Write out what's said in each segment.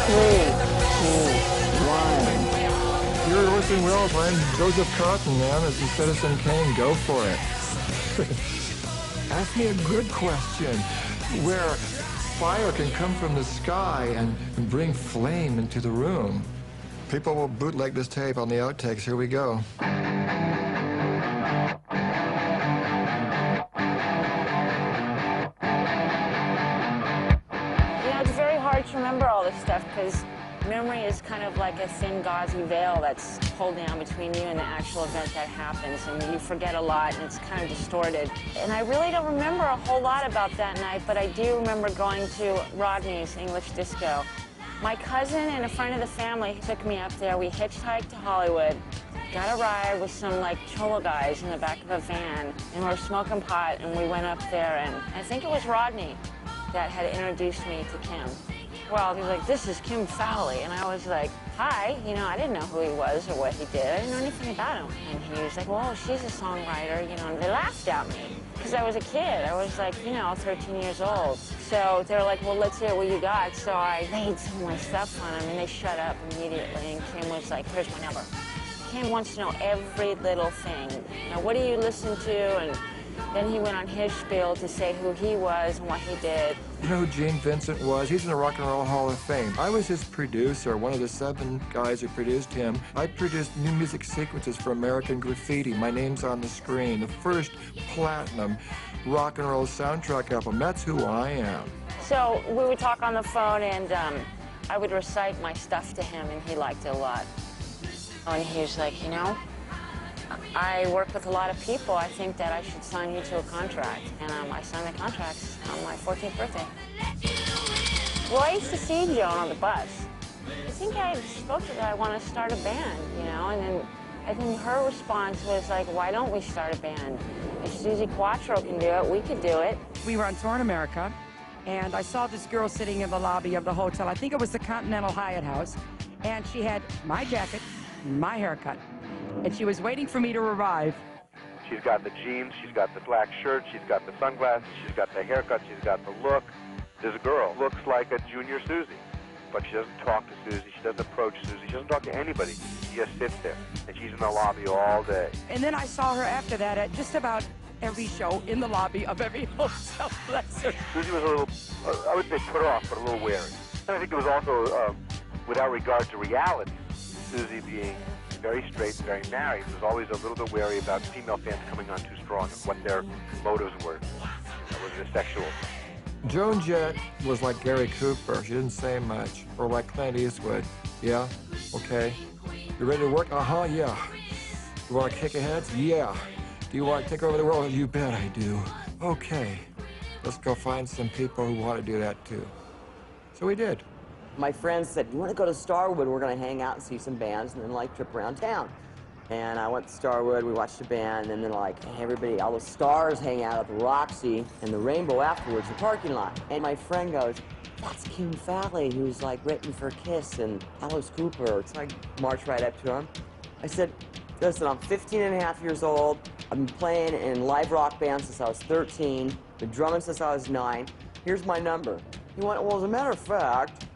You're Orson Welles, I'm Joseph Cotton, man. As Citizen Kane, go for it. Ask me a good question. Where fire can come from the sky and bring flame into the room. People will bootleg this tape on the outtakes. Here we go. It's very hard to remember all this stuff because memory is kind of like a thin gauzy veil that's pulled down between you and the actual event that happens, and you forget a lot and it's kind of distorted. And I really don't remember a whole lot about that night, but I do remember going to Rodney's English Disco. My cousin and a friend of the family took me up there. We hitchhiked to Hollywood, got a ride with some like cholo guys in the back of a van, and we were smoking pot, and we went up there, and I think it was Rodney that had introduced me to Kim. Well, he was like, "This is Kim Fowley," and I was like, "Hi," you know, I didn't know who he was or what he did. I didn't know anything about him. And he was like, "Well, she's a songwriter," you know, and they laughed at me because I was a kid. I was like, 13 years old. So they were like, "Well, let's hear what you got." So I laid some of my stuff on them, and they shut up immediately. And Kim was like, "Here's my number." Kim wants to know every little thing. Now, what do you listen to? And then he went on his spiel to say who he was and what he did. You know who Gene Vincent was? He's in the Rock and Roll Hall of Fame. I was his producer, one of the 7 guys who produced him. I produced new music sequences for American Graffiti. My name's on the screen. The first platinum rock and roll soundtrack album. That's who I am. So we would talk on the phone, and I would recite my stuff to him, and he liked it a lot. And he was like, I work with a lot of people. I think that I should sign you to a contract. And I signed the contract on my 14th birthday. Well, I used to see Joan on the bus. I think I spoke to her that I want to start a band, and then I think her response was like, "Why don't we start a band? If Susie Quattro can do it, we could do it." We were on tour in America, and I saw this girl sitting in the lobby of the hotel. I think it was the Continental Hyatt House, and she had my jacket, my haircut, and she was waiting for me to arrive. She's got the jeans, she's got the black shirt, she's got the sunglasses, she's got the haircut, she's got the look. This girl looks like a junior Susie, but she doesn't talk to Susie, she doesn't approach Susie, she doesn't talk to anybody. She just sits there, and she's in the lobby all day. And then I saw her after that at just about every show in the lobby of every hotel. Bless her. Susie was a little, I would say put off, but a little wary. And I think it was also, without regard to reality, Susie being very straight, very married, was always a little bit wary about female fans coming on too strong and what their motives were. Was it sexual? Joan Jett was like Gary Cooper. She didn't say much. Or like Clint Eastwood. Yeah? Okay. You ready to work? Uh-huh, yeah. You want to kick heads? Yeah. Do you want to take over the world? You bet I do. Okay. Let's go find some people who want to do that too. So we did. My friends said, "You want to go to Starwood? We're going to hang out and see some bands and then, trip around town." And I went to Starwood, we watched a band, and then, everybody, all the stars hang out at the Roxy and the Rainbow afterwards, the parking lot. And my friend goes, "That's Kim Fowley, who's, written for Kiss and Alice Cooper." So I marched right up to him. I said, "Listen, I'm 15 and a half years old. I've been playing in live rock bands since I was 13, been drumming since I was 9. Here's my number." He went, "Well, as a matter of fact,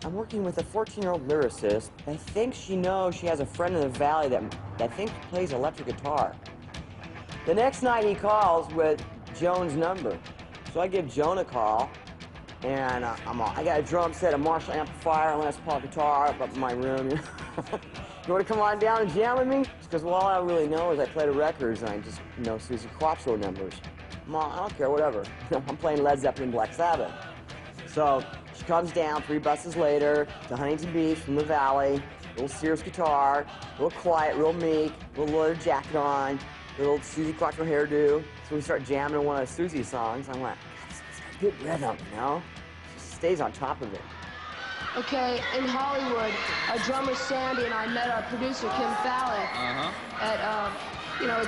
I'm working with a 14-year-old lyricist. I think she knows she has a friend in the Valley that I think plays electric guitar." The next night he calls with Joan's number. So I give Joan a call, and I got a drum set, a Marshall amplifier, a Les Paul guitar up in my room. You want to come on down and jam with me? Because all I really know is I play the records and I just know Susie Quattro numbers. I don't care, whatever. I'm playing Led Zeppelin, Black Sabbath. So she comes down 3 buses later to Huntington Beach from the Valley, little Sears guitar, real quiet, real meek, little leather jacket on, little Susie Quattro hairdo. So we start jamming on one of Susie's songs. I'm like, it's got good rhythm, She stays on top of it. Okay, in Hollywood, our drummer Sandy and I met our producer Kim Fowley at a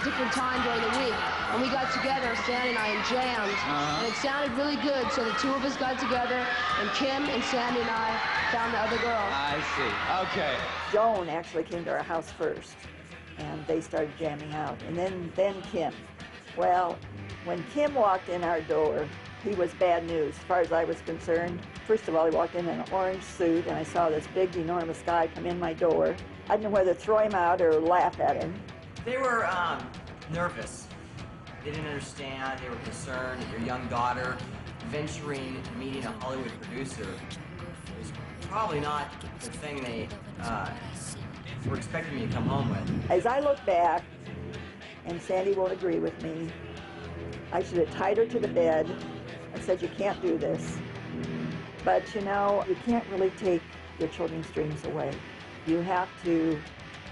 different time during the week. And we got together, Sandy and I, and jammed. And it sounded really good, so the 2 of us got together, and Kim and Sandy and I found the other girl. I see. Okay. Joan actually came to our house first, and they started jamming out. And then Kim. Well, when Kim walked in our door, he was bad news as far as I was concerned. First of all, he walked in an orange suit, and I saw this big, enormous guy come in my door. I didn't know whether to throw him out or laugh at him. They were nervous. They didn't understand. They were concerned that your young daughter venturing and meeting a Hollywood producer was probably not the thing they were expecting me to come home with. As I look back, and Sandy won't agree with me, I should have tied her to the bed and said, you can't do this. But you know, you can't really take your children's dreams away. You have to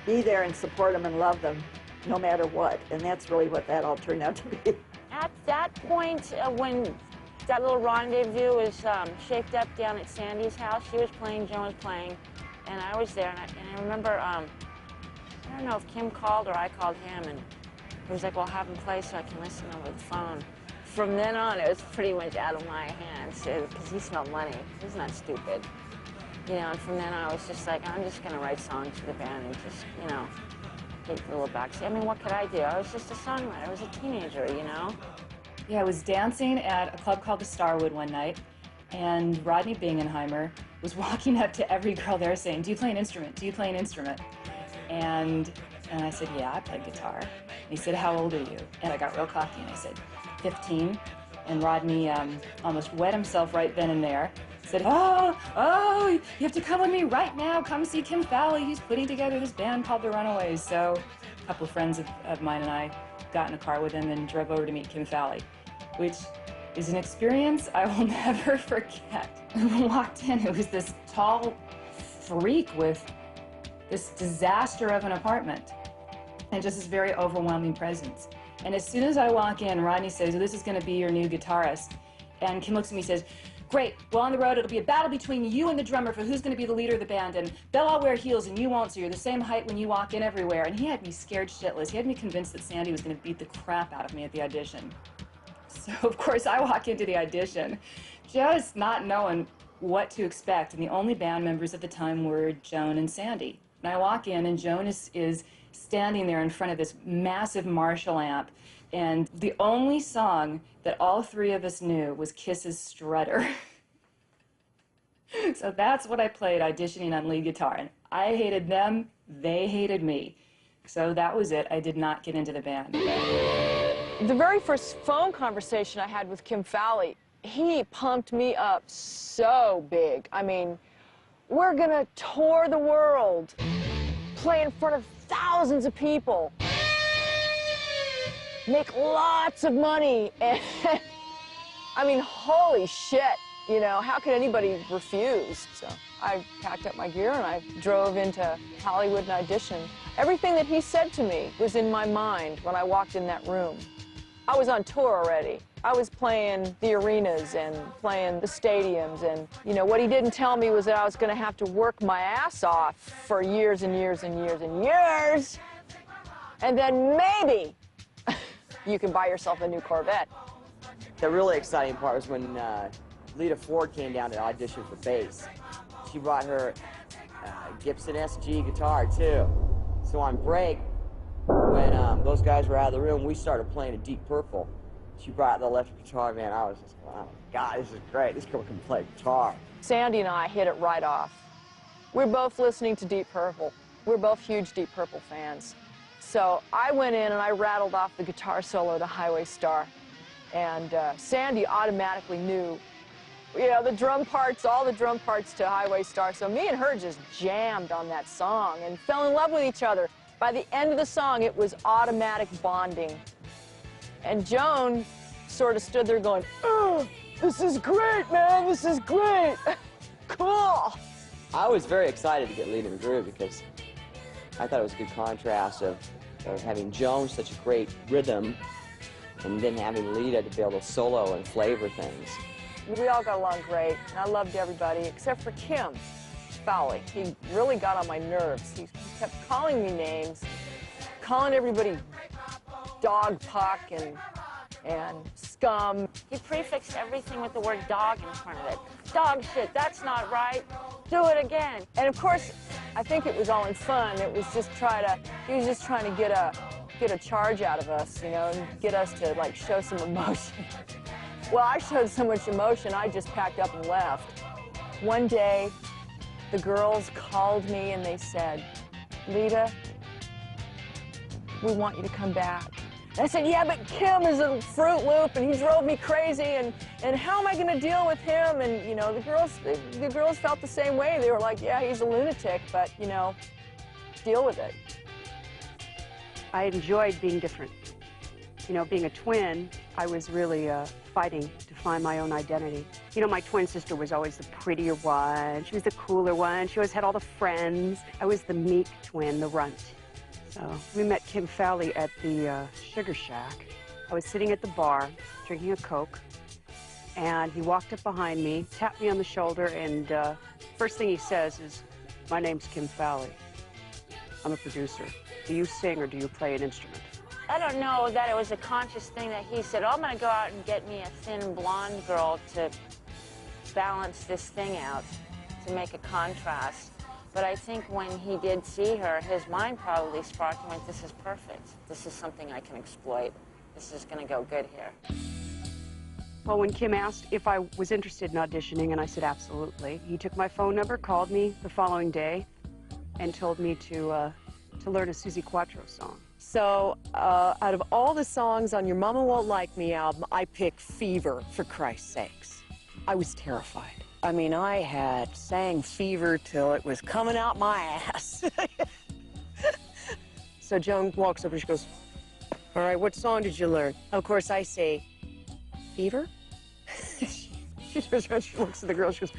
be there and support them and love them no matter what. And that's really what that all turned out to be. At that point, when that little rendezvous was shaped up down at Sandy's house, she was playing, Joan was playing, and I was there. And I remember, I don't know if Kim called or I called him, and he was like, well, have him play so I can listen over the phone. From then on, it was pretty much out of my hands, because he smelled money. He's not stupid. You know, and from then on, I was just like, I'm just going to write songs for the band and just, you know, take the little backseat. I mean, what could I do? I was just a songwriter. I was a teenager, you know? Yeah, I was dancing at a club called the Starwood one night, and Rodney Bingenheimer was walking up to every girl there saying, do you play an instrument? Do you play an instrument? And I said, yeah, I play guitar. And he said, how old are you? And I got real cocky and I said, 15. And Rodney almost wet himself right then and there. Said, oh, you have to come with me right now. Come see Kim Fowley. He's putting together this band called the Runaways. So a couple of friends of mine and I got in a car with him and drove over to meet Kim Fowley, which is an experience I will never forget. When we walked in, it was this tall freak with this disaster of an apartment and just this very overwhelming presence. And as soon as I walk in, Rodney says, well, this is going to be your new guitarist. And Kim looks at me and says, great, well, on the road, it'll be a battle between you and the drummer for who's going to be the leader of the band, and they'll all wear heels and you won't, so you're the same height when you walk in everywhere. And he had me scared shitless. He had me convinced that Sandy was going to beat the crap out of me at the audition. So, of course, I walk into the audition just not knowing what to expect, and the only band members at the time were Joan and Sandy. And I walk in, and Joan is standing there in front of this massive Marshall amp, and the only song that all three of us knew was Kiss's Strutter. So that's what I played auditioning on lead guitar, and I hated them, they hated me. So that was it. I did not get into the band. The very first phone conversation I had with Kim Fowley, he pumped me up so big. I mean, we're gonna tour the world, play in front of thousands of people, make lots of money, and I mean, holy shit, you know, how could anybody refuse? So I packed up my gear and I drove into Hollywood and auditioned. Everything that he said to me was in my mind when I walked in that room. I was on tour already. I was playing the arenas and playing the stadiums, and you know, what he didn't tell me was that I was gonna have to work my ass off for years and years and years and years, and then maybe you can buy yourself a new Corvette. The really exciting part was when Lita Ford came down to audition for bass. She brought her Gibson SG guitar, too. So on break, when those guys were out of the room, we started playing a Deep Purple. She brought the electric guitar, man. I was just, oh my God, this is great. This girl can play guitar. Sandy and I hit it right off. We're both listening to Deep Purple. We're both huge Deep Purple fans. So I went in and I rattled off the guitar solo to Highway Star. And Sandy automatically knew, you know, the drum parts, all the drum parts to Highway Star. So me and her just jammed on that song and fell in love with each other. By the end of the song, it was automatic bonding. And Joan sort of stood there going, oh, this is great, man, this is great. Cool. I was very excited to get Lita in the groove because I thought it was a good contrast of having Joan, such a great rhythm, and then having Lita to be able to solo and flavor things. We all got along great, and I loved everybody except for Kim Fowley. He really got on my nerves. He kept calling me names, calling everybody dog puck and scum. He prefixed everything with the word dog in front of it. Dog shit, that's not right. Do it again. And of course, I think it was all in fun. It was just he was just trying to get a charge out of us, you know, and get us to like show some emotion. Well, I showed so much emotion, I just packed up and left. One day, the girls called me and they said, Lita, we want you to come back. And I said, yeah, but Kim is a Fruit Loop and he drove me crazy and how am I gonna deal with him? And you know, the girls felt the same way. They were like, yeah, he's a lunatic, but you know, deal with it. I enjoyed being different. You know, being a twin, I was really fighting to find my own identity. You know, my twin sister was always the prettier one. She was the cooler one. She always had all the friends. I was the meek twin, the runt. So we met Kim Fowley at the Sugar Shack. I was sitting at the bar, drinking a Coke, and he walked up behind me, tapped me on the shoulder, and first thing he says is, my name's Kim Fowley. I'm a producer. Do you sing or do you play an instrument? I don't know that it was a conscious thing that he said, oh, I'm going to go out and get me a thin blonde girl to balance this thing out, to make a contrast. But I think when he did see her, his mind probably sparked and went, this is perfect. This is something I can exploit. This is going to go good here. Well, when Kim asked if I was interested in auditioning, and I said absolutely, he took my phone number, called me the following day, and told me to learn a Susie Quattro song. So, out of all the songs on your Mama Won't Like Me album, I picked Fever, for Christ's sakes. I was terrified. I mean, I had sang Fever till it was coming out my ass. So Joan walks over and she goes, all right, what song did you learn? Of course, I say, Fever? She turns around, she looks at the girl, she goes,